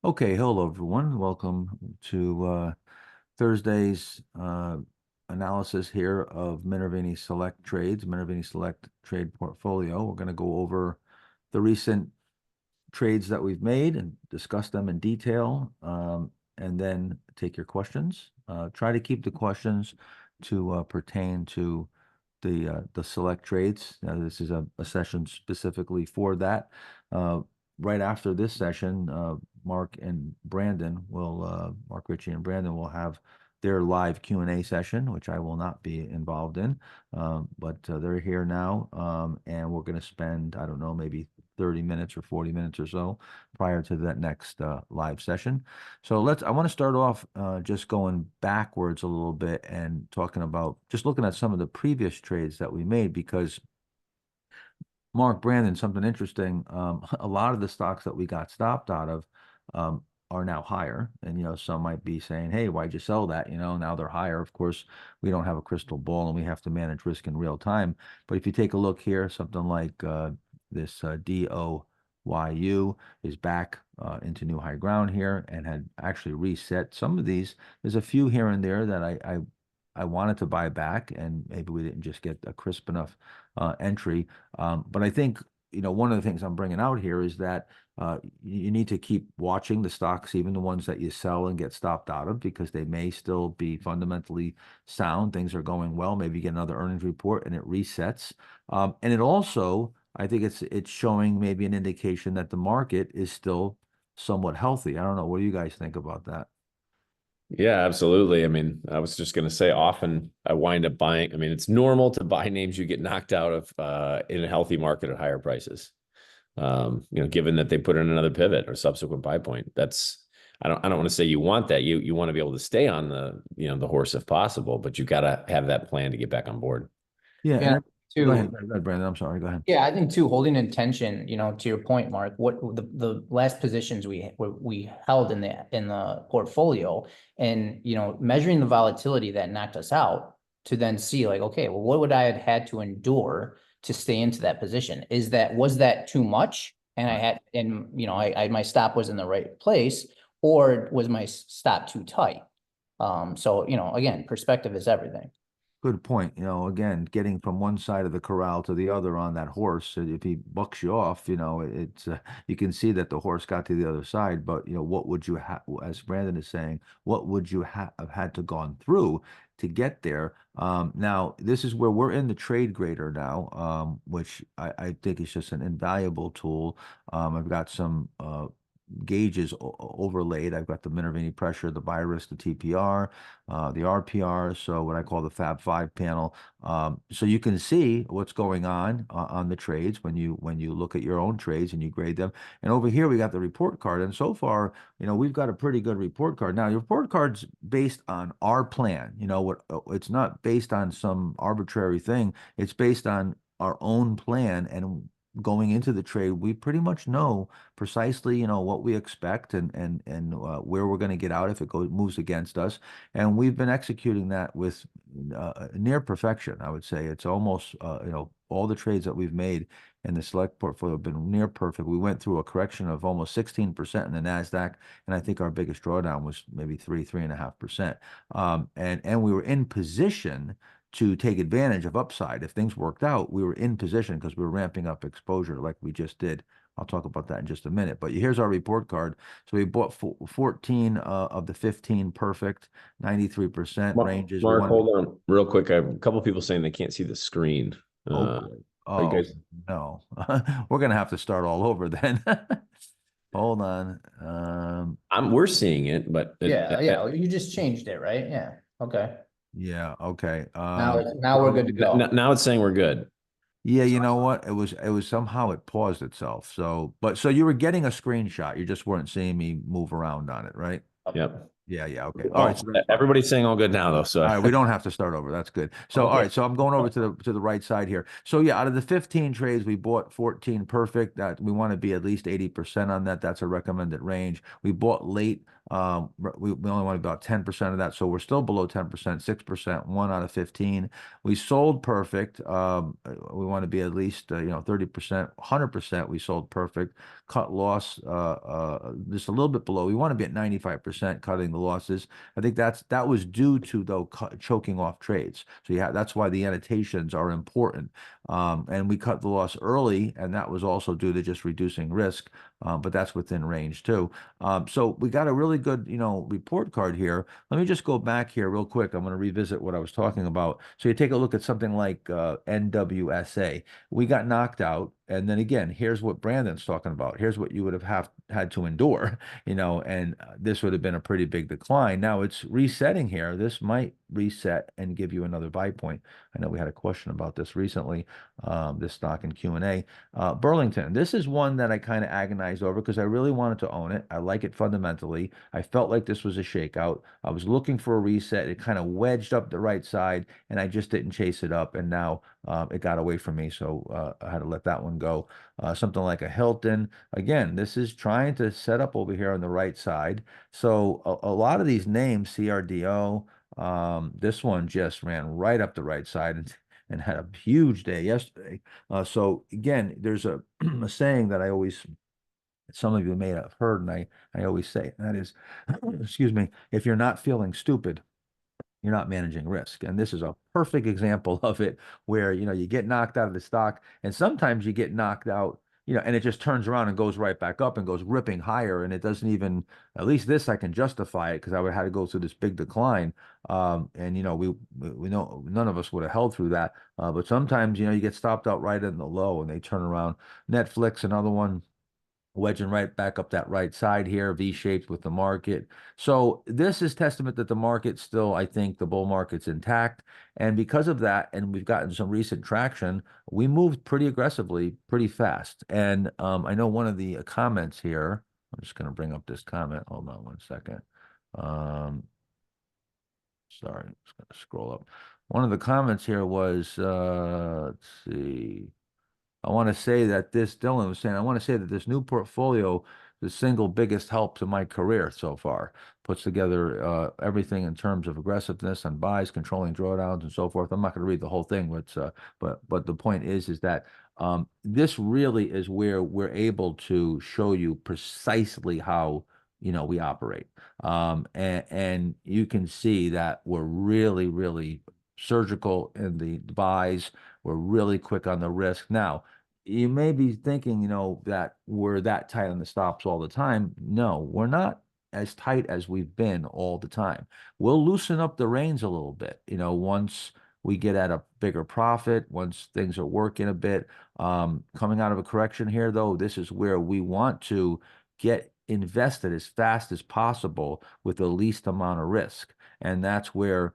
Okay, hello everyone. Welcome to Thursday's analysis here of Minervini Select Trades, Minervini Select Trade Portfolio. We're going to go over the recent trades that we've made and discuss them in detail, and then take your questions. Try to keep the questions to pertain to the select trades. This is a session specifically for that. Right after this session, Mark and Brandon will, Mark Ritchie and Brandon will have their live Q&A session, which I will not be involved in. But they're here now, and we're going to spend, I don't know, maybe 30 minutes or 40 minutes or so prior to that next live session. So I want to start off just going backwards a little bit and talking about just looking at some of the previous trades that we made because Mark, Brandon, something interesting. A lot of the stocks that we got stopped out of are now higher. And, some might be saying, hey, why'd you sell that? Now they're higher. Of course, we don't have a crystal ball and we have to manage risk in real time. But if you take a look here, something like this DOYU is back into new high ground here and had actually reset some of these. There's a few here and there that I wanted to buy back, and maybe we didn't just get a crisp enough entry. But I think, one of the things I'm bringing out here is that you need to keep watching the stocks, even the ones that you sell and get stopped out of, because they may still be fundamentally sound. Things are going well. Maybe you get another earnings report and it resets. And it also, I think it's showing maybe an indication that the market is still somewhat healthy. I don't know. What do you guys think about that? Yeah, absolutely. I mean, I was just going to say often I wind up buying. I mean, it's normal to buy names you get knocked out of in a healthy market at higher prices. Given that they put in another pivot or subsequent buy point. I don't want to say you want that. You want to be able to stay on the horse if possible, but you got to have that plan to get back on board. Yeah. Yeah, Go ahead, too. go ahead, Brandon. I'm sorry. Go ahead. Yeah, I think too, holding intention, to your point, Mark, what the last positions we held in the portfolio and measuring the volatility that knocked us out to then see like, okay, well, what would I have had to endure to stay into that position? Was that too much? And Right. my stop was in the right place, or was my stop too tight? So again, perspective is everything. Good point. Again, getting from one side of the corral to the other on that horse, if he bucks you off, it's you can see that the horse got to the other side. But what would you have, as Brandon is saying, what would you have had to gone through to get there? Now, this is where we're in the trade grader now, which I think is just an invaluable tool. I've got some gauges overlaid. I've got the Minervini pressure, the buy risk, the TPR, the RPR, so what I call the Fab Five panel. So you can see what's going on the trades when you look at your own trades and you grade them. And over here we got the report card, and so far, we've got a pretty good report card. Now, your report card's based on our plan. It's not based on some arbitrary thing. It's based on our own plan, and going into the trade, we pretty much know precisely, what we expect and where we're going to get out if it moves against us. And we've been executing that with near perfection. I would say it's almost, all the trades that we've made in the select portfolio have been near perfect. We went through a correction of almost 16% in the Nasdaq, and I think our biggest drawdown was maybe 3.5%. And we were in position to take advantage of upside. If things worked out, we were in position because we were ramping up exposure like we just did. I'll talk about that in just a minute. But here's our report card. So we bought 14 of the 15 perfect, 93% ranges. We Mark, wanted to, hold on real quick. I have a couple of people saying they can't see the screen. oh boy. Are you Oh guys? no. We're gonna have to start all over then. Hold on. We're seeing it, but Yeah, you just changed it, right? Yeah. Okay. Yeah, okay. Now we're good to go. now it's saying we're good. Yeah, you know what? It was somehow it paused itself. So you were getting a screenshot. You just weren't seeing me move around on it, right? Yep. Yeah, yeah, okay. All right, so Well, that's fine. everybody's saying all good now, though. So All right, we don't have to start over. That's good. So, all Okay. right, so I'm going over to the right side here. So, yeah, out of the 15 trades, we bought 14 perfect. That we want to be at least 80% on that. That's a recommended range. We bought late. We only want about 10% of that, so we're still below 10%, 6%, 1 out of 15. We sold perfect. We want to be at least 30%, 100%. We sold perfect. Cut loss just a little bit below. We want to be at 95% cutting the losses. I think that was due to though choking off trades. So yeah, that's why the annotations are important. And we cut the loss early, and that was also due to just reducing risk. But that's within range too. So we got a really good, report card here. Let me just go back here real quick. I'm going to revisit what I was talking about. So you take a look at something like NWSA. We got knocked out. And then again, here's what Brandon's talking about. Here's what you would have had to endure, and this would have been a pretty big decline. Now it's resetting here. This might reset and give you another buy point. I know we had a question about this recently, this stock in Q&A. Burlington, this is one that I kind of agonized over because I really wanted to own it. I like it fundamentally. I felt like this was a shakeout. I was looking for a reset. It kind of wedged up the right side, and I just didn't chase it up. And now it got away from me, so I had to let that one go. Something like a Hilton. Again, this is trying to set up over here on the right side. So a lot of these names, CRDO, this one just ran right up the right side and had a huge day yesterday. So again, there's a, a saying that I always, some of you may have heard, and I always say, and that is, excuse me, if you're not feeling stupid, you're not managing risk. And this is a perfect example of it where, you get knocked out of the stock, and sometimes you get knocked out, and it just turns around and goes right back up and goes ripping higher. And it doesn't even, at least this, I can justify it because I would have had to go through this big decline. And, we know none of us would have held through that. But sometimes, you get stopped out right in the low and they turn around. Netflix, another one, wedging right back up that right side here, V-shaped with the market. So this is testament that the market still, I think the bull market's intact. And because of that, and we've gotten some recent traction, we moved pretty aggressively, pretty fast. And I know one of the comments here, I'm just going to bring up this comment. Hold on one second. Sorry, I'm just going to scroll up. One of the comments here was, let's see. I want to say that Dylan was saying, I want to say that this new portfolio, the single biggest help to my career so far, puts together everything in terms of aggressiveness on buys, controlling drawdowns, and so forth. I'm not going to read the whole thing, but the point is that this really is where we're able to show you precisely how we operate, and you can see that we're really, really surgical in the buys. We're really quick on the risk. Now, you may be thinking, that we're that tight on the stops all the time. No, we're not as tight as we've been all the time. We'll loosen up the reins a little bit, once we get at a bigger profit, once things are working a bit. Coming out of a correction here, though, this is where we want to get invested as fast as possible with the least amount of risk. And that's where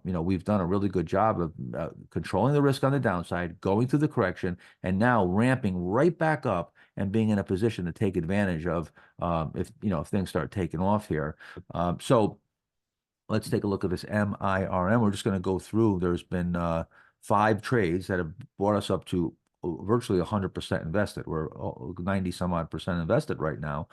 we've done a really good job of controlling the risk on the downside, going through the correction, and now ramping right back up and being in a position to take advantage of if things start taking off here. So let's take a look at this MIRM. We're just going to go through. There's been 5 trades that have brought us up to virtually 100% invested. We're 90 some odd percent invested right now.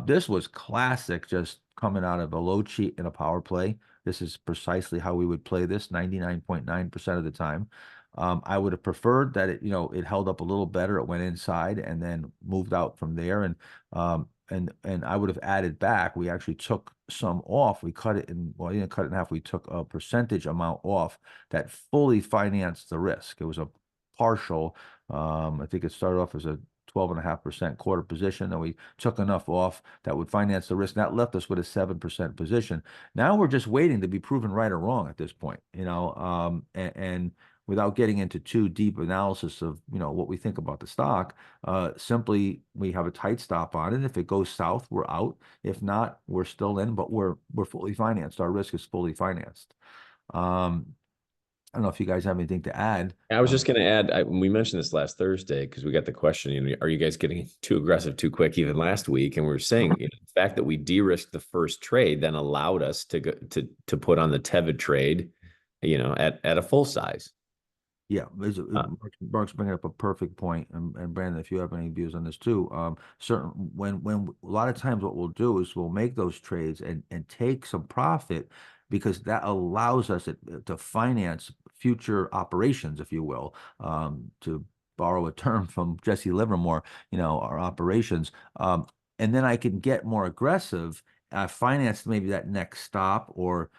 This was classic, just coming out of a low cheat in a power play. This is precisely how we would play this 99.9% of the time. I would have preferred that it held up a little better. It went inside and then moved out from there. And I would have added back. We actually took some off. We cut it in, well, you didn't cut it in half. We took a percentage amount off that fully financed the risk. It was a partial. I think it started off as a 12.5% quarter position, and we took enough off that would finance the risk. And that left us with a 7% position. Now we're just waiting to be proven right or wrong at this point, and without getting into too deep analysis of what we think about the stock, simply we have a tight stop on it. If it goes south, we're out. If not, we're still in, but we're fully financed. Our risk is fully financed. I don't know if you guys have anything to add. I was just going to add, we mentioned this last Thursday because we got the question, are you guys getting too aggressive too quick even last week? And we were saying, the fact that we de-risked the first trade then allowed us to go to put on the Teva trade, at a full size. Yeah, Mark's bringing up a perfect point, and Brandon, if you have any views on this too, certain when a lot of times what we'll do is we'll make those trades and take some profit because that allows us to finance future operations, if you will, to borrow a term from Jesse Livermore, our operations, and then I can get more aggressive. Finance maybe that next stop or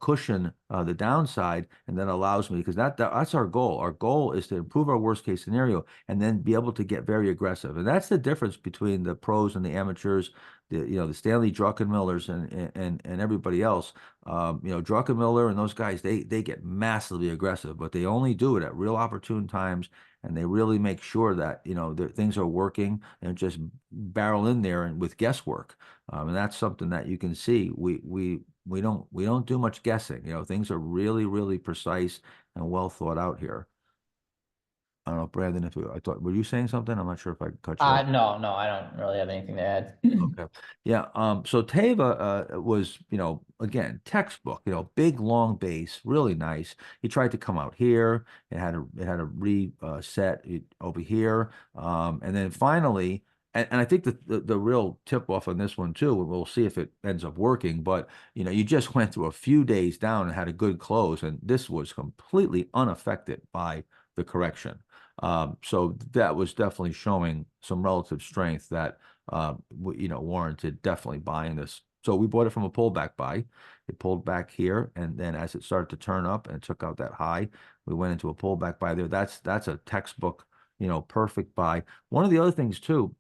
cushion the downside, and then allows me because that's our goal. Our goal is to improve our worst case scenario and then be able to get very aggressive. And that's the difference between the pros and the amateurs. The Stanley Druckenmillers and everybody else. Druckenmiller and those guys, they get massively aggressive, but they only do it at real opportune times, and they really make sure that that things are working and just barrel in there and with guesswork. And that's something that you can see. We don't do much guessing. Things are really, really precise and well thought out here. I don't know, Brandon, I thought, were you saying something? I'm not sure if I cut you off. No, I don't really have anything to add. Okay. Yeah. So Teva was, again, textbook, big long base, really nice. He tried to come out here. It had a reset over here. And then finally, and I think the real tip off on this one too, we'll see if it ends up working, but you just went through a few days down and had a good close, and this was completely unaffected by the correction. So that was definitely showing some relative strength that warranted definitely buying this. So we bought it from a pullback buy. It pulled back here, and then as it started to turn up and took out that high, we went into a pullback buy there. That's a textbook, perfect buy. One of the other things too,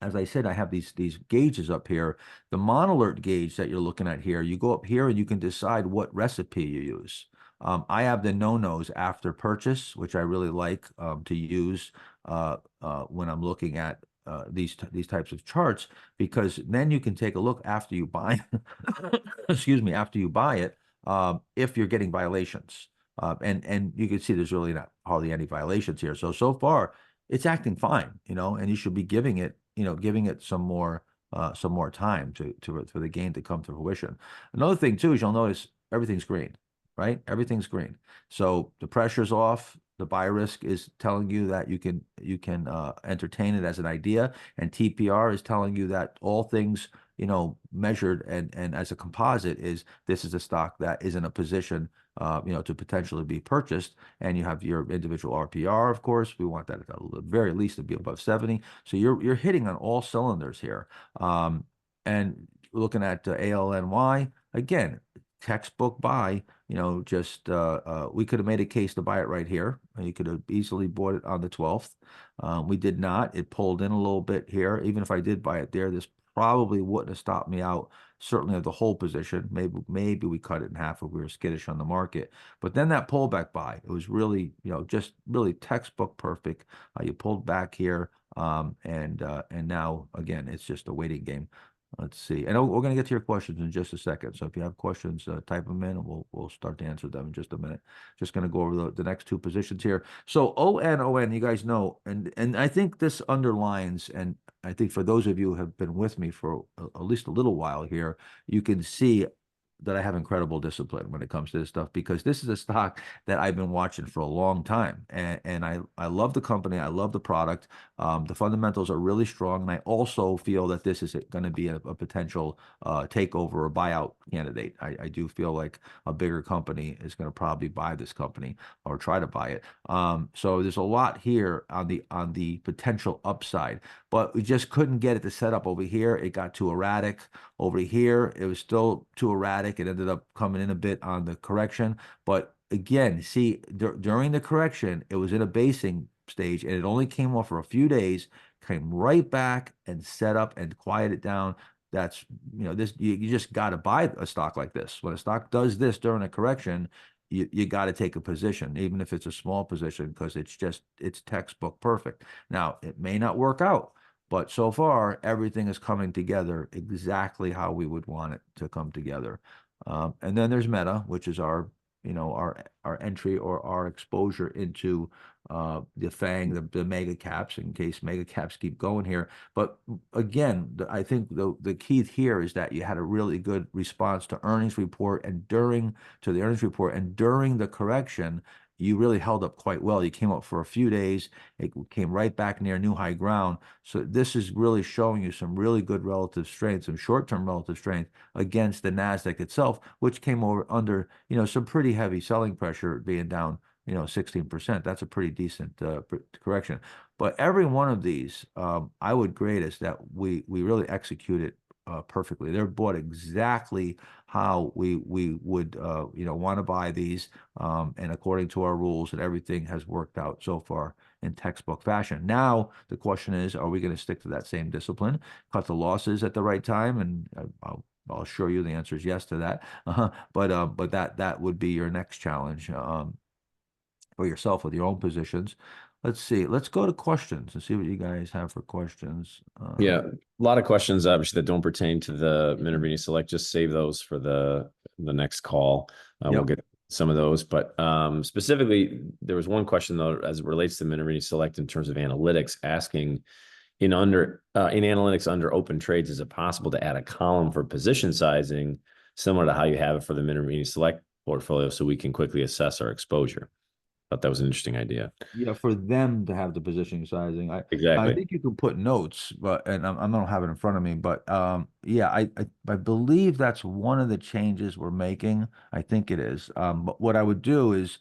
as I said, I have these gauges up here. The Monalert gauge that you're looking at here, you go up here and you can decide what recipe you use. I have the no-nos after purchase, which I really like to use when I'm looking at these types of charts, because then you can take a look after you buy, excuse me, after you buy it, if you're getting violations. And you can see there's really not hardly any violations here. So far, it's acting fine, and you should be giving it some more time for the gain to come to fruition. Another thing too is you'll notice everything's green, right? Everything's green. So the pressure's off. The buy risk is telling you that you can entertain it as an idea, and TPR is telling you that all things measured and as a composite this is a stock that is in a position to potentially be purchased. And you have your individual RPR, of course. We want that at the very least to be above 70. So you're hitting on all cylinders here. And looking at ALNY again, textbook buy. Just we could have made a case to buy it right here. You could have easily bought it on the 12th. We did not. It pulled in a little bit here. Even if I did buy it there, this probably wouldn't have stopped me out, certainly of the whole position. Maybe we cut it in half if we were skittish on the market. But then that pullback buy, it was really, just really textbook perfect. You pulled back here, and now again, it's just a waiting game. Let's see. And we're going to get to your questions in just a second. So if you have questions, type them in, and we'll start to answer them in just a minute. Just going to go over the next two positions here. So ON, you guys know, and I think this underlines, and I think for those of you who have been with me for at least a little while here, you can see that I have incredible discipline when it comes to this stuff, because this is a stock that I've been watching for a long time. And I love the company. I love the product. The fundamentals are really strong. And I also feel that this is going to be a potential takeover or buyout candidate. I do feel like a bigger company is going to probably buy this company or try to buy it. So there's a lot here on the potential upside, but we just couldn't get it to set up over here. It got too erratic. Over here, it was still too erratic. It ended up coming in a bit on the correction. But again, see, during the correction, it was in a basing stage, and it only came off for a few days, came right back and set up and quieted down. That's, this, you just got to buy a stock like this. When a stock does this during a correction, you got to take a position, even if it's a small position, because it's textbook perfect. Now, it may not work out, but so far, everything is coming together exactly how we would want it to come together. And then there's Meta, which is our our entry or our exposure into the FANG, the mega caps, in case mega caps keep going here. But again, I think the key here is that you had a really good response to earnings report, and during the correction, you really held up quite well. You came up for a few days, it came right back near new high ground. So this is really showing you some really good relative strength, some short-term relative strength against the Nasdaq itself, which came over under some pretty heavy selling pressure, being down 16%. That's a pretty decent correction. But every one of these, I would grade as that we really executed perfectly. They're bought exactly how we would want to buy these, and according to our rules, and everything has worked out so far in textbook fashion. Now the question is, are we going to stick to that same discipline, cut the losses at the right time? And I'll assure you the answer is yes to that. But that would be your next challenge for yourself with your own positions. Let's see. Let's go to questions and see what you guys have for questions. Yeah, a lot of questions obviously that don't pertain to the Minervini Select. Just save those for the next call. We'll get some of those, but specifically, there was one question though as it relates to Minervini Select in terms of analytics, asking in analytics under open trades, is it possible to add a column for position sizing similar to how you have it for the Minervini Select portfolio, so we can quickly assess our exposure? Thought that was an interesting idea. Yeah, for them to have the positioning sizing. I Exactly. think you can put notes, but I don't have it in front of me, but yeah, I believe that's one of the changes we're making. I think it is. But what I would do is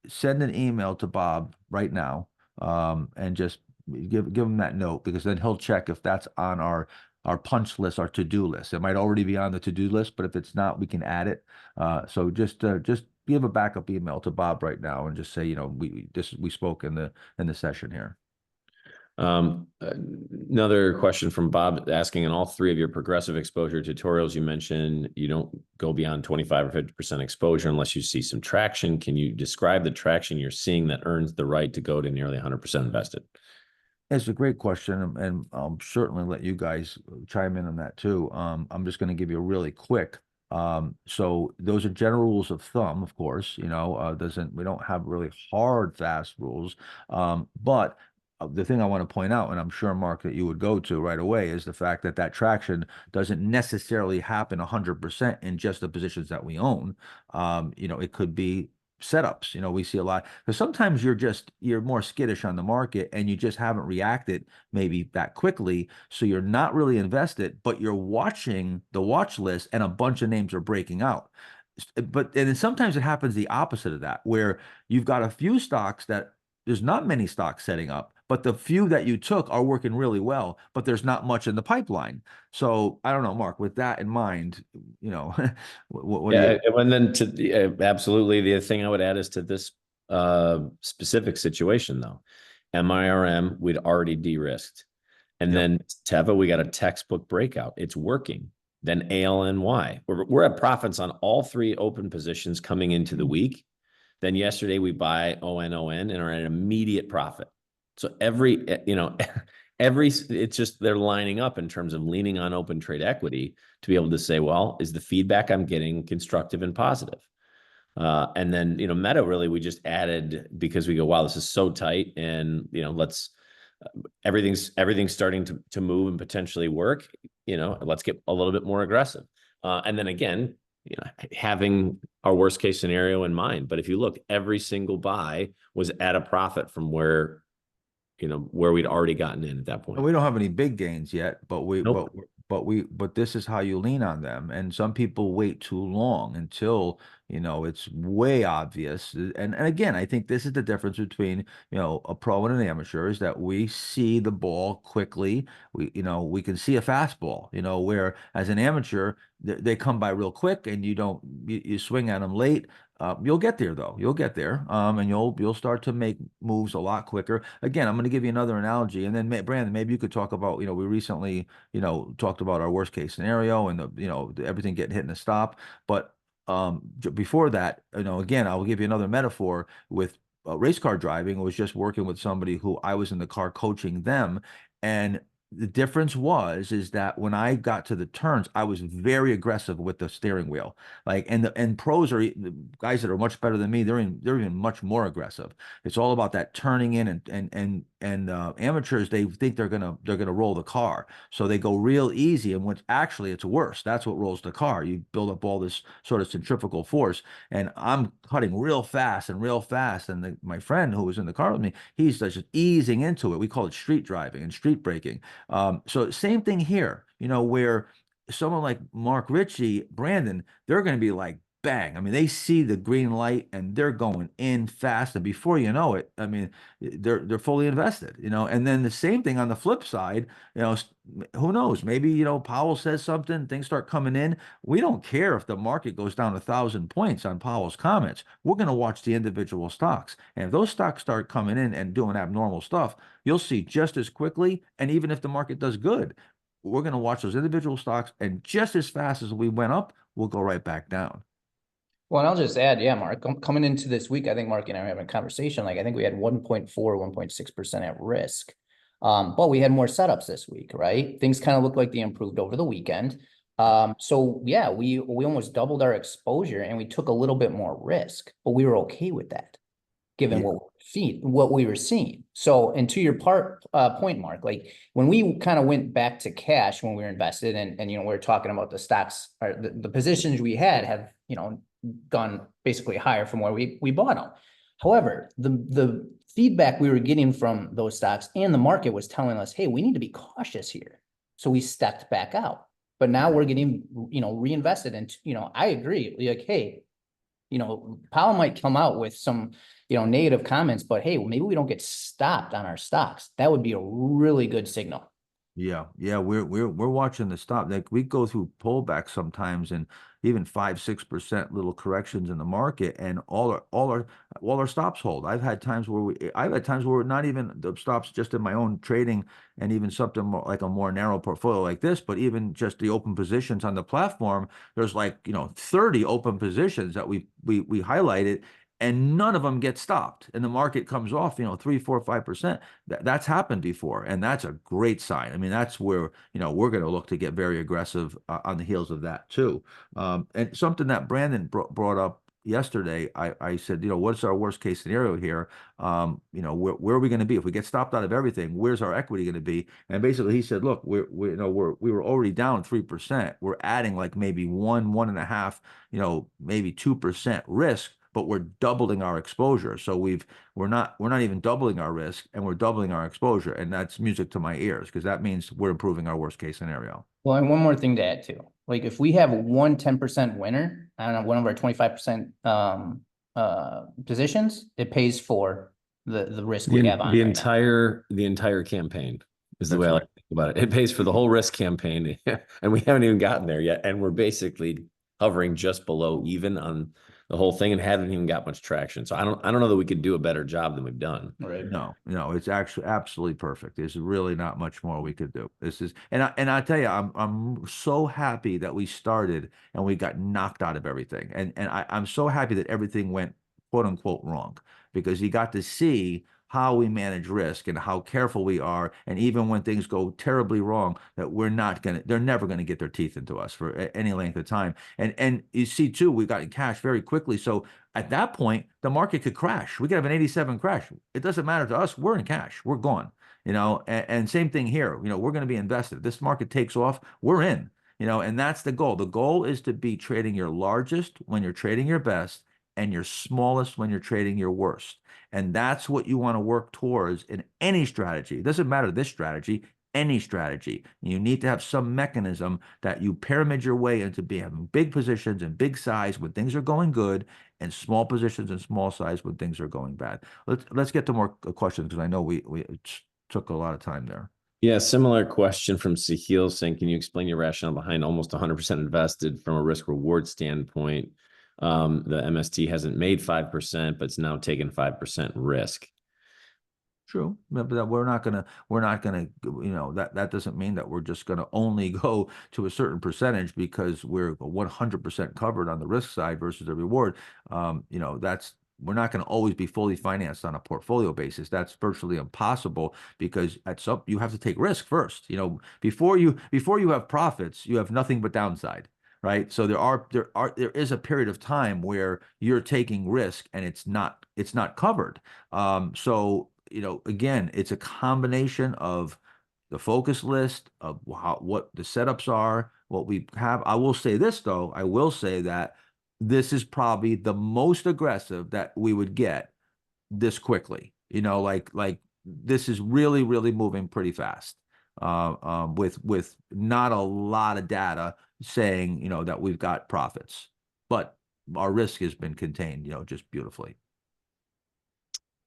send an email to Bob right now, and just give him that note, because then he'll check if that's on our punch list, our to-do list. It might already be on the to-do list, but if it's not, we can add it. So just give a backup email to Bob right now and just say, we spoke in the session here. Another question from Bob asking, in all three of your progressive exposure tutorials, you mentioned you don't go beyond 25 or 50% exposure unless you see some traction. Can you describe the traction you're seeing that earns the right to go to nearly 100% invested? It's a great question, and I'll certainly let you guys chime in on that too. I'm just going to give you a really quick. So those are general rules of thumb, of course. We don't have really hard, fast rules. But the thing I want to point out, and I'm sure, Mark, that you would go to right away, is the fact that traction doesn't necessarily happen 100% in just the positions that we own. It could be setups. We see a lot, because sometimes you're more skittish on the market and you just haven't reacted maybe that quickly, so you're not really invested, but you're watching the watch list and a bunch of names are breaking out. And then sometimes it happens the opposite of that, where you've got a few stocks that there's not many stocks setting up, but the few that you took are working really well, but there's not much in the pipeline. So I don't know, Mark, with that in mind, what do you? And then absolutely, the other thing I would add is to this specific situation though, MIRM, we'd already de-risked. And then Teva, we got a textbook breakout. It's working. Then ALNY, we're at profits on all three open positions coming into the week. Then yesterday we buy ONON and are at an immediate profit. So it's just they're lining up in terms of leaning on open trade equity to be able to say, well, is the feedback I'm getting constructive and positive? And then, Meta, really, we just added because we go, wow, this is so tight, and everything's starting to move and potentially work. Let's get a little bit more aggressive. And then again, having our worst case scenario in mind. But if you look, every single buy was at a profit from where we'd already gotten in at that point. We don't have any big gains yet, but Nope. but this is how you lean on them. And some people wait too long until it's way obvious. And again, I think this is the difference between a pro and an amateur, is that we see the ball quickly. We can see a fastball. Where as an amateur they come by real quick, and you swing at them late. You'll get there though. You'll get there, and you'll start to make moves a lot quicker. Again, I'm going to give you another analogy, and then Brandon, maybe you could talk about. We recently, talked about our worst case scenario and everything getting hit in the stop. But before that, again, I will give you another metaphor with race car driving. I was just working with somebody who I was in the car coaching them, and the difference is that when I got to the turns, I was very aggressive with the steering wheel. Like, and pros are the guys that are much better than me. They're even much more aggressive. It's all about that turning in, and amateurs, they think they're gonna roll the car, so they go real easy. And which actually it's worse. That's what rolls the car. You build up all this sort of centrifugal force, and I'm cutting real fast and real fast. And my friend who was in the car with me, he's just easing into it. We call it street driving and street braking. So same thing here, where someone like Mark Ritchie, Brandon, they're going to be like, bang. I mean, they see the green light and they're going in fast. And before you know it, I mean, they're fully invested, and then the same thing on the flip side, who knows? Maybe, Powell says something, things start coming in. We don't care if the market goes down 1,000 points on Powell's comments. We're going to watch the individual stocks. And if those stocks start coming in and doing abnormal stuff, you'll see just as quickly. And even if the market does good, we're going to watch those individual stocks, and just as fast as we went up, we'll go right back down. Well, and I'll just add, yeah, Mark, coming into this week, I think Mark and I were having a conversation. Like, I think we had 1.4, 1.6% at risk. But we had more setups this week, right? Things kind of look like they improved over the weekend. So yeah, we almost doubled our exposure and we took a little bit more risk, but we were okay with that, given what we were seeing. So, and to your point, Mark, like when we kind of went back to cash when we were invested, and we were talking about the stocks, or the positions we have gone basically higher from where we bought them. However, the feedback we were getting from those stocks and the market was telling us, hey, we need to be cautious here. So we stepped back out. But now we're getting, reinvested. And, I agree. Like, hey, Powell might come out with some, negative comments, but hey, maybe we don't get stopped on our stocks. That would be a really good signal. Yeah, we're watching the stop. Like, we go through pullbacks sometimes, and even 5-6% little corrections in the market, and all our stops hold. I've had times where not even the stops just in my own trading, and even something more, like a more narrow portfolio like this, but even just the open positions on the platform. There's 30 open positions that we highlighted, and none of them get stopped, and the market comes off 3, 4, 5%. That's happened before, and that's a great sign. I mean, that's where we're going to look to get very aggressive on the heels of that too. And something that Brandon brought up yesterday, I said, what's our worst case scenario here? Where are we going to be if we get stopped out of everything? Where's our equity going to be? And basically, he said, look, we were already down 3%. We're adding like maybe 1.5, maybe 2% risk, but we're doubling our exposure. So we're not even doubling our risk, and we're doubling our exposure, and that's music to my ears, because that means we're improving our worst case scenario. Well, and one more thing to add too. Like, if we have 10% winner, I don't know, one of our 25% positions, it pays for the risk we have on the right entire campaign is the That's way I right. like to think about it. It pays for the whole risk campaign, and we haven't even gotten there yet, and we're basically hovering just below even on the whole thing, and haven't even got much traction. So I don't know that we could do a better job than we've done. Right. No, it's actually absolutely perfect. There's really not much more we could do. This is, and I tell you, I'm so happy that we started and we got knocked out of everything, and I'm so happy that everything went quote unquote wrong, because you got to see how we manage risk and how careful we are. And even when things go terribly wrong, that they're never gonna get their teeth into us for any length of time. And you see too, we got in cash very quickly. So at that point, the market could crash. We could have an 87 crash. It doesn't matter to us. We're in cash. We're gone. And same thing here. We're going to be invested. This market takes off, we're in. And that's the goal. The goal is to be trading your largest when you're trading your best, and your smallest when you're trading your worst. And that's what you want to work towards in any strategy. It doesn't matter this strategy, any strategy. You need to have some mechanism that you pyramid your way into having big positions and big size when things are going good, and small positions and small size when things are going bad. Let's get to more questions, because I know we took a lot of time there. Yeah, similar question from Sahil saying, can you explain your rationale behind almost 100% invested from a risk reward standpoint? The MST hasn't made 5%, but it's now taken 5% risk. True, but we're not gonna, that doesn't mean that we're just gonna only go to a certain percentage because we're 100% covered on the risk side versus the reward. we're not going to always be fully financed on a portfolio basis. That's virtually impossible because at some you have to take risk first. You know, before you have profits, you have nothing but downside, right? So there is a period of time where you're taking risk and it's not covered. So you know, again, it's a combination of the focus list of what the setups are, what we have. I will say this though, I will say that this is probably the most aggressive that we would get this quickly. You know, like this is really, really moving pretty fast. With not a lot of data saying, you know, that we've got profits, but our risk has been contained, you know, just beautifully.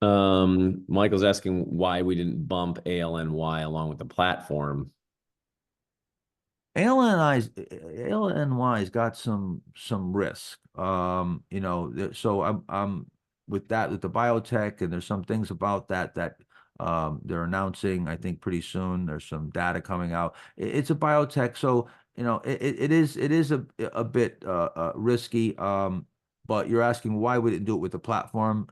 Michael's asking why we didn't bump ALNY along with the platform. ALNY's got some risk. You know, so I'm with that with the biotech, and there's some things about that they're announcing, I think pretty soon. There's some data coming out. It's a biotech, so you know it is a bit risky. But you're asking why we didn't do it with the platform.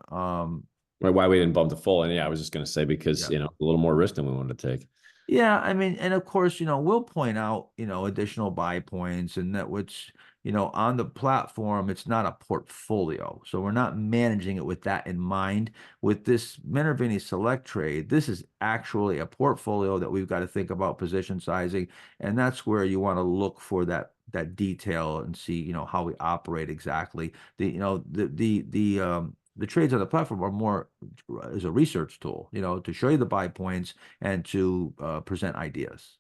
Why we didn't bump the full. And yeah, I was just going to say because, Yeah. you know, a little more risk than we wanted to take. Yeah, I mean, and of course, you know, we'll point out, you know, additional buy points and that which, you know, on the platform, it's not a portfolio. So we're not managing it with that in mind. With this Minervini Select Trade, this is actually a portfolio that we've got to think about position sizing. And that's where you want to look for that detail and see, you know, how we operate exactly. You know, the trades on the platform are more as a research tool, you know, to show you the buy points and to present ideas.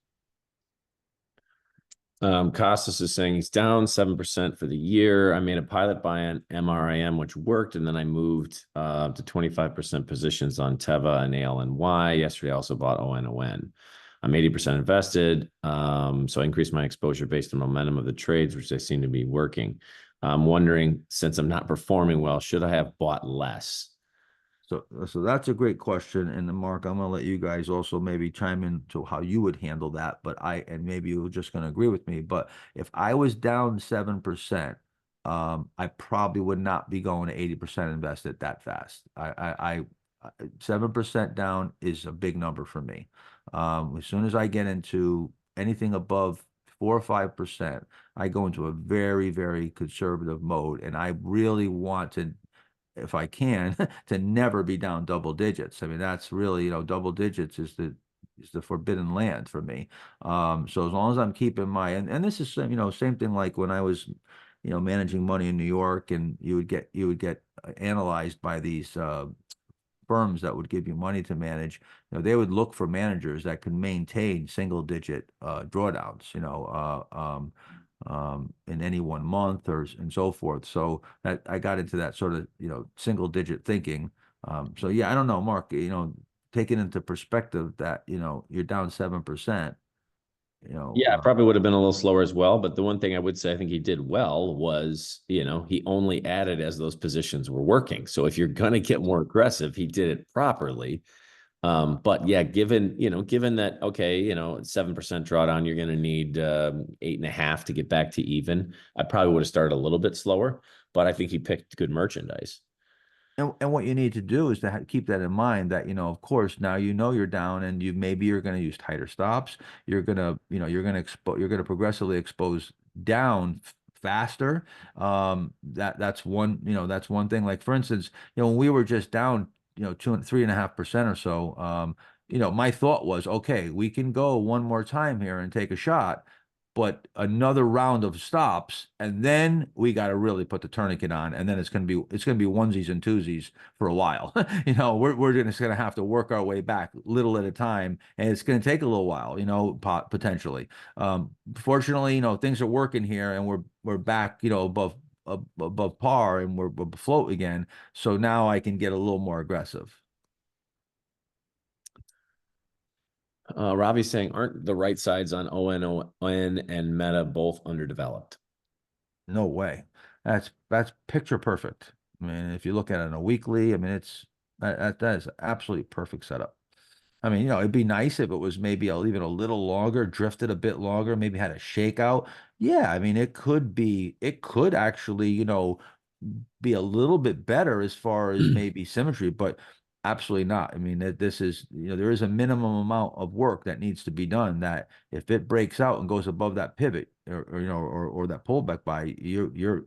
Costas is saying he's down 7% for the year. I made a pilot buy on MRIM, which worked, and then I moved to 25% positions on Teva and ALNY. Yesterday, I also bought ONON. I'm 80% invested, so I increased my exposure based on momentum of the trades, which they seem to be working. I'm wondering, since I'm not performing well, should I have bought less? So that's a great question. And then Mark, I'm gonna let you guys also maybe chime in to how you would handle that. But and maybe you're just gonna agree with me. But if I was down 7%, I probably would not be going to 80% invested that fast. 7% down is a big number for me. As soon as I get into anything above 4 or 5%, I go into a very, very conservative mode, and I really want to, if I can, to never be down double digits. I mean, that's really, you know, double digits is the forbidden land for me. So as long as I'm keeping and this is, you know, same thing like when I was, you know, managing money in New York, and you would get analyzed by these firms that would give you money to manage. You know, they would look for managers that can maintain single digit drawdowns, you know, in any one month and so forth. So that I got into that sort of, you know, single digit thinking. So yeah, I don't know, Mark, you know, taking into perspective that, you know, you're down 7%, you know. Yeah, probably would have been a little slower as well. But the one thing I would say I think he did well was, you know, he only added as those positions were working. So if you're going to get more aggressive, he did it properly. But yeah, given that, okay, you know, 7% drawdown, you're going to need 8.5 to get back to even. I probably would have started a little bit slower, but I think he picked good merchandise. And what you need to do is to keep that in mind that, you know, of course, now you know you're down, and maybe you're going to use tighter stops. You're going to, you know, you're going to progressively expose down faster. That's one, you know, that's one thing. Like for instance, you know, when we were just down, you know, 3.5% or so, you know, my thought was, okay, we can go one more time here and take a shot, but another round of stops, and then we got to really put the tourniquet on, and then it's going to be onesies and twosies for a while. You know, we're just going to have to work our way back little at a time, and it's going to take a little while, you know, potentially. Fortunately, you know, things are working here, and we're back, you know, above par, and we're afloat again. So now I can get a little more aggressive. Robbie's saying, aren't the right sides on ONON and Meta both underdeveloped? No way. That's picture perfect. I mean, if you look at it on a weekly, I mean, that is absolutely perfect setup. I mean, you know, it'd be nice if it was maybe even a little longer, drifted a bit longer, maybe had a shakeout. Yeah, I mean, it could actually, you know, be a little bit better as far as maybe symmetry, but absolutely not. I mean, this is, there is a minimum amount of work that needs to be done, that if it breaks out and goes above that pivot, or that pullback by,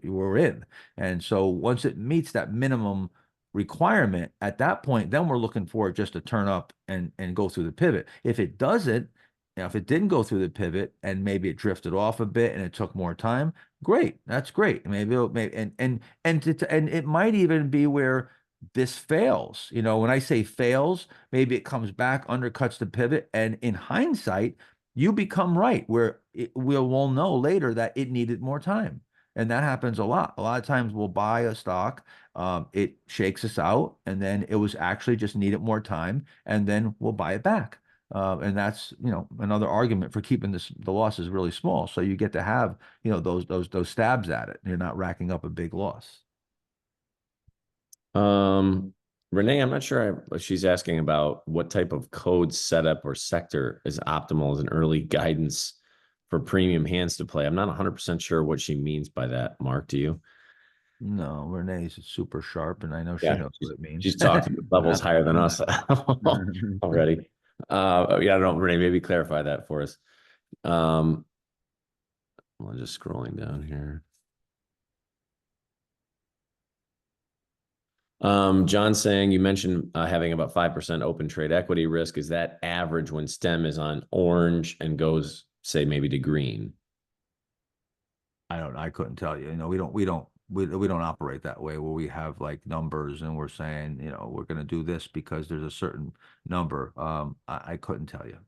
we're in. And so once it meets that minimum requirement, at that point, then we're looking for it just to turn up and go through the pivot. If it doesn't, if it didn't go through the pivot and maybe it drifted off a bit and it took more time, great. That's great. Maybe and it might even be where this fails. When I say fails, maybe it comes back, undercuts the pivot, and in hindsight, you become right, where we'll know later that it needed more time. And that happens a lot. A lot of times we'll buy a stock, it shakes us out, and then it was actually just needed more time, and then we'll buy it back. And that's, another argument for keeping the losses really small. So you get to have, those stabs at it. You're not racking up a big loss. Renee, I'm not sure. She's asking about what type of code setup or sector is optimal as an early guidance for premium hands to play. I'm not 100% sure what she means by that. Mark, do you? No, Renee's super sharp, and I know she Yeah, knows what it means. she's talking levels higher than us already. Yeah, I don't know, Renee, maybe clarify that for us. I'm just scrolling down here. John saying you mentioned having about 5% open trade equity risk. Is that average when stem is on orange and goes, say, maybe to green? I couldn't tell you. We don't operate that way, where we have like numbers and we're saying, we're going to do this because there's a certain number. I couldn't tell you.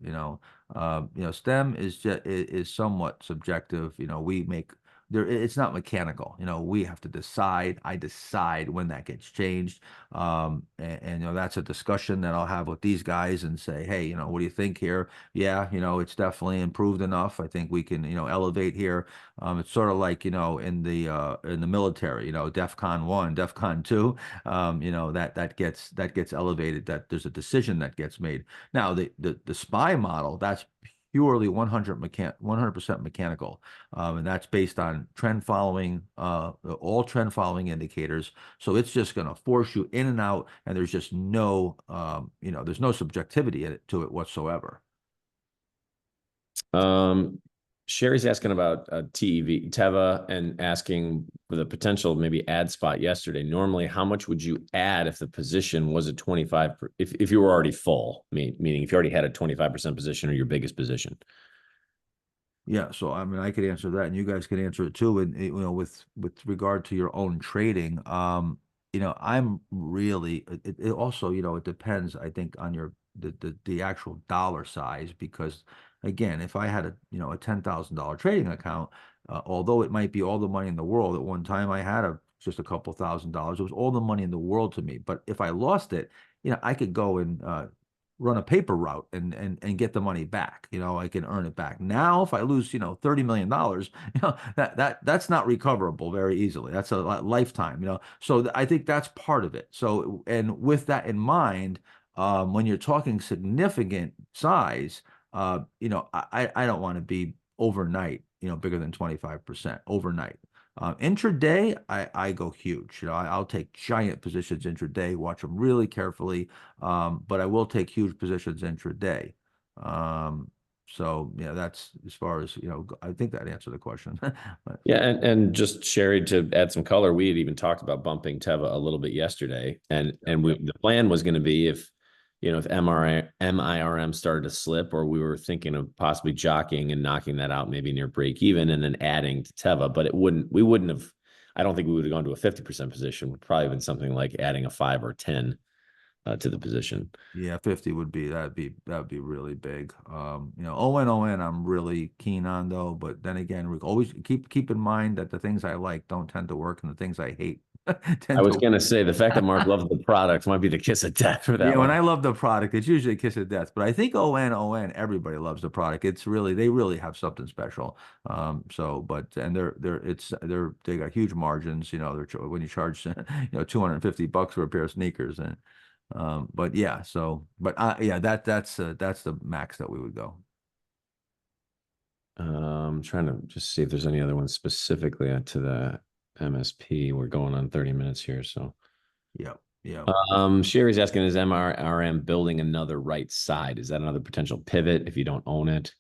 STEM is somewhat subjective. We make there. It's not mechanical. We have to decide. I decide when that gets changed. And that's a discussion that I'll have with these guys and say, hey, what do you think here? Yeah, it's definitely improved enough. I think we can, elevate here. It's sort of like, in the military, DEFCON 1, DEFCON 2, that gets elevated, that there's a decision that gets made. Now, the SPY model, that's purely 100% mechanical. And that's based on trend following, all trend following indicators. So it's just going to force you in and out, and there's just no, there's no subjectivity to it whatsoever. Sherry's asking about Teva, and asking for the potential maybe add spot yesterday. Normally, how much would you add if the position was a 25, if you were already full, meaning if you already had a 25% position or your biggest position? Yeah, so I mean, I could answer that, and you guys can answer it too. And with regard to your own trading, I'm really it also, it depends, I think, on the actual dollar size, because again, if I had a $10,000 trading account, although it might be all the money in the world, at one time I had just a couple $1,000s. It was all the money in the world to me. But if I lost it, I could go and run a paper route and get the money back. I can earn it back. Now, if I lose, $30 million, that's not recoverable very easily. That's a lifetime, So I think that's part of it. So, and with that in mind, when you're talking significant size, I don't want to be overnight, bigger than 25% overnight. Intraday, I go huge. I'll take giant positions intraday, watch them really carefully, but I will take huge positions intraday. So yeah, that's as far as, I think that answered the question. But, Yeah, and just Sherry, to add some color, we had even talked about bumping Teva a little bit yesterday, and the plan was going to be if MIRM started to slip, or we were thinking of possibly jockeying and knocking that out maybe near break even, and then adding to Teva, but we wouldn't have. I don't think we would have gone to a 50% position. Would probably been something like adding a 5 or 10 to the position. yeah, 50 that'd be really big. ON I'm really keen on though, but then again, we always keep in mind that the things I like don't tend to work, and the things I hate I was going to say the fact that Mark loves the product might be the kiss of death for that. Yeah, one. when I love the product, it's usually a kiss of death. But I think ON, everybody loves the product. They really have something special. They got huge margins. When you charge $250 for a pair of sneakers, and but yeah, that's the max that we would go. Trying to just see if there's any other ones specifically to that. MSP. We're going on 30 minutes here, so. Yep, yep. Sherry's asking, is MRRM building another right side? Is that another potential pivot if you don't own it?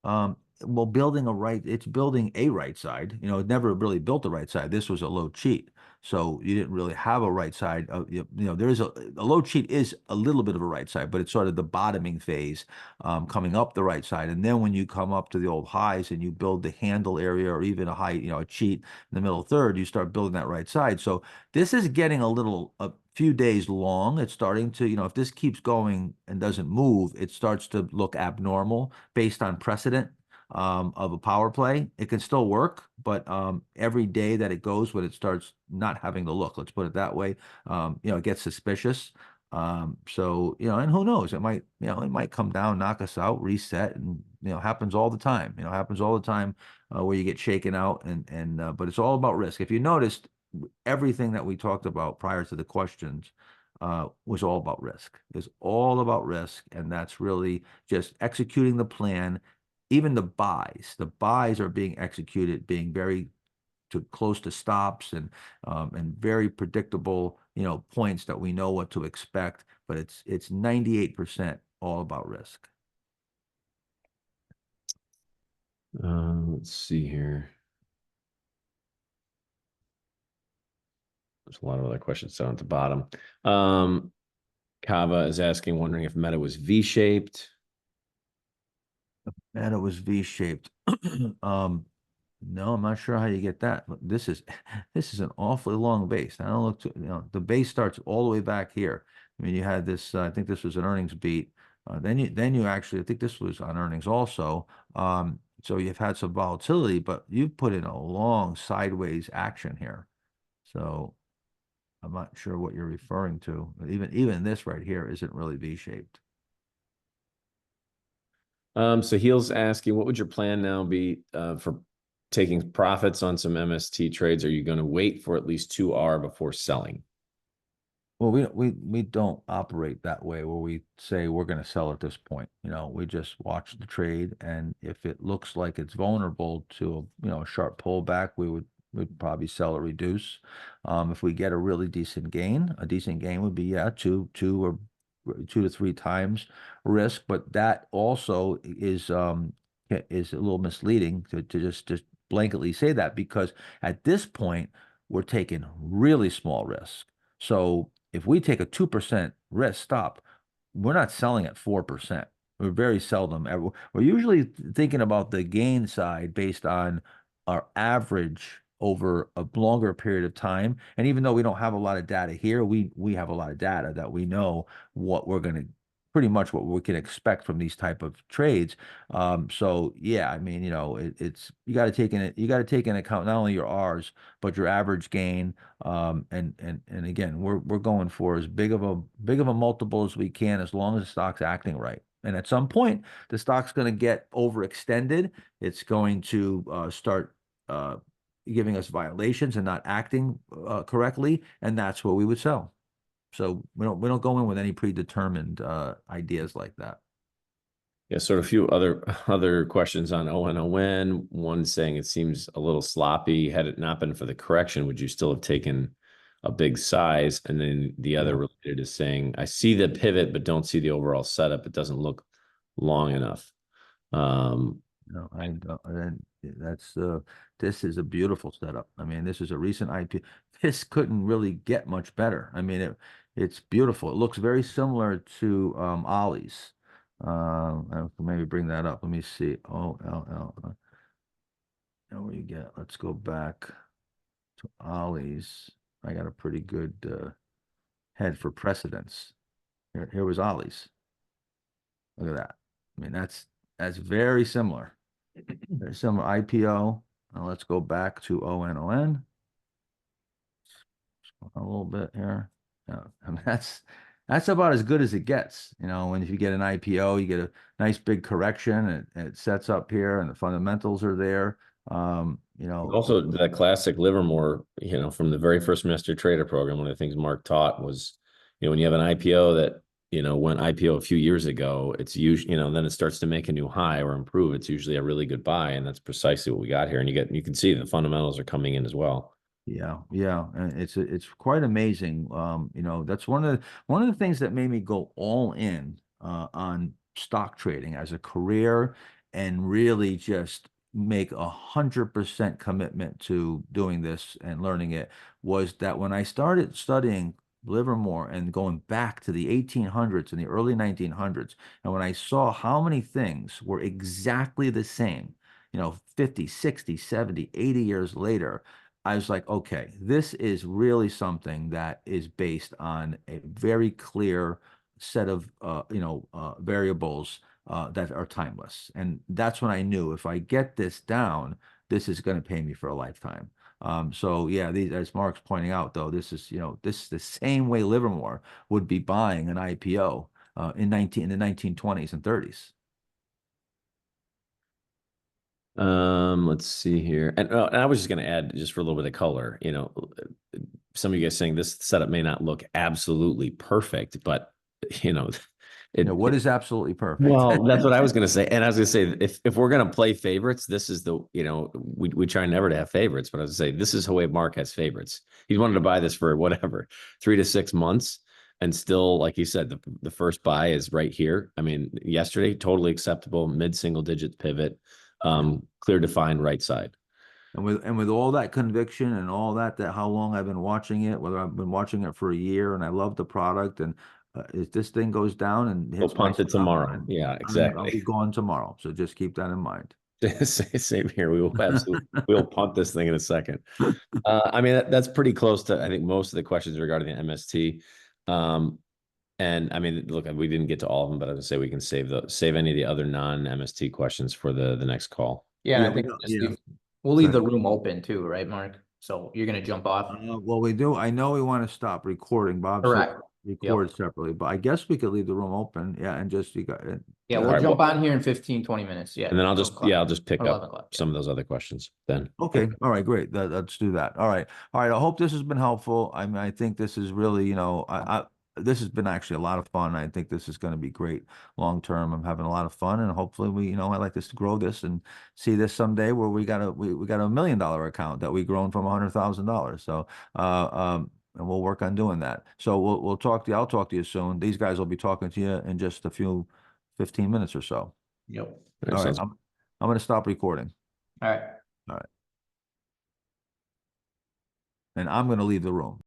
Well, it's building a right side. It never really built the right side. This was a low cheat. So you didn't really have a right side. There is a low cheat is a little bit of a right side, but it's sort of the bottoming phase, coming up the right side. And then when you come up to the old highs and you build the handle area or even a high, a cheat in the middle third, you start building that right side. So this is getting a few days long. It's starting to, if this keeps going and doesn't move, it starts to look abnormal based on precedent of a power play. It can still work, but every day that it goes when it starts not having the look, let's put it that way, it gets suspicious. So, and who knows, it might come down, knock us out, reset, and happens all the time. Happens all the time where you get shaken out, and but it's all about risk. If you noticed, everything that we talked about prior to the questions was all about risk. It's all about risk, and that's really just executing the plan. Even the buys are being executed, being very close to stops and very predictable, points that we know what to expect. But it's 98% all about risk. Let's see here. There's a lot of other questions down at the bottom. Kava is asking, wondering if Meta was V-shaped. And it was V-shaped. No, I'm not sure how you get that. Look, this is an awfully long base. I don't look to, the base starts all the way back here. I mean, you had this, I think this was an earnings beat. Then you actually, I think this was on earnings also. So you've had some volatility, but you've put in a long sideways action here. So I'm not sure what you're referring to. Even this right here isn't really V-shaped. So Heel's asking, what would your plan now be for taking profits on some MST trades? Are you going to wait for at least 2R before selling? Well, we don't operate that way where we say we're going to sell at this point. We just watch the trade, and if it looks like it's vulnerable to a sharp pullback, we'd probably sell or reduce. If we get a really decent gain would be two or 2 to 3 times risk, but that also is a little misleading to just blanketly say that, because at this point we're taking really small risk. So if we take a 2% risk stop, we're not selling at 4%. We're very seldom ever. We're usually thinking about the gain side based on our average over a longer period of time. And even though we don't have a lot of data here, we have a lot of data that we know what we're going to pretty much what we can expect from these type of trades. So yeah, I mean, it's you got to take into account not only your R's but your average gain. And again, we're going for as big of a multiple as we can, as long as the stock's acting right. And at some point, the stock's going to get overextended. It's going to start giving us violations and not acting correctly, and that's where we would sell. So we don't go in with any predetermined ideas like that. Yeah, sort of a few other questions on ONON. One saying it seems a little sloppy. Had it not been for the correction, would you still have taken a big size? And then the other related is saying, I see the pivot, but don't see the overall setup. It doesn't look long enough. No, I don't. And this is a beautiful setup. I mean, this is a recent IP. This couldn't really get much better. I mean, it's beautiful. It looks very similar to Ollie's. I can maybe bring that up. Let me see. OLL. Now where you get? Let's go back to Ollie's. I got a pretty good head for precedence. Here was Ollie's. Look at that. I mean, that's very similar. Very similar IPO. Now let's go back to ONON. A little bit here. Yeah, I mean, that's about as good as it gets. When if you get an IPO, you get a nice big correction, and it sets up here, and the fundamentals are there. Also that classic Livermore, from the very first Master Trader program, one of the things Mark taught was, when you have an IPO that, when IPO a few years ago, it's usually, then it starts to make a new high or improve. It's usually a really good buy. And that's precisely what we got here. And you can see the fundamentals are coming in as well. Yeah, yeah, and it's quite amazing. That's one of the things that made me go all in on stock trading as a career and really just make 100% commitment to doing this and learning it was that when I started studying Livermore and going back to the 1800s and the early 1900s, and when I saw how many things were exactly the same, 50, 60, 70, 80 years later, I was like, okay, this is really something that is based on a very clear set of variables that are timeless. And that's when I knew if I get this down, this is going to pay me for a lifetime. So yeah, as Mark's pointing out, though, this is the same way Livermore would be buying an IPO in the 1920s and 30s. Let's see here. And I was just going to add just for a little bit of color, some of you guys saying this setup may not look absolutely perfect, but What is absolutely perfect? well, that's what I was going to say. And I was going to say, if we're going to play favorites, this is we try never to have favorites, but I was going to say, this is the way Mark has favorites. He wanted to buy this for whatever, 3 to 6 months. And still, like you said, the first buy is right here. I mean, yesterday, totally acceptable, mid-single digit pivot. Clear defined right side. And with all that conviction and all that how long I've been watching it, whether I've been watching it for a year and I love the product, and if this thing goes down and We'll hits my punt it stop, tomorrow. Yeah, I'll exactly. be gone tomorrow. So just keep that in mind. Same here. We will absolutely we'll punt this thing in a second. I mean, that's pretty close to, I think, most of the questions regarding the MST. And I mean, look, we didn't get to all of them, but I would say we can save any of the other non-MST questions for the next call. Yeah, Yeah, I think yeah. we'll leave the room open too, right, Mark? So you're gonna jump off? Well, we do. I know we want to stop recording. Bob said Correct. record separately, but I guess we could leave the room open. Yeah, and just you got it. Yeah, we'll Alright, jump on here in 15, 20 minutes. Yeah. And then I'll just 12 o'clock. pick 11 up o'clock, yeah. some of those other questions then. Okay. All right. Great. Let's do that. All right. All right. I hope this has been helpful. I mean, I think this is really, this has been actually a lot of fun. I think this is going to be great long term. I'm having a lot of fun, and hopefully I'd like this to grow this and see this someday where we got a $1 million account that we grown from $100,000. So, and we'll work on doing that. So we'll talk to you. I'll talk to you soon. These guys will be talking to you in just 15 minutes or so. Yep. All right. I'm going to stop recording. All right. And I'm going to leave the room.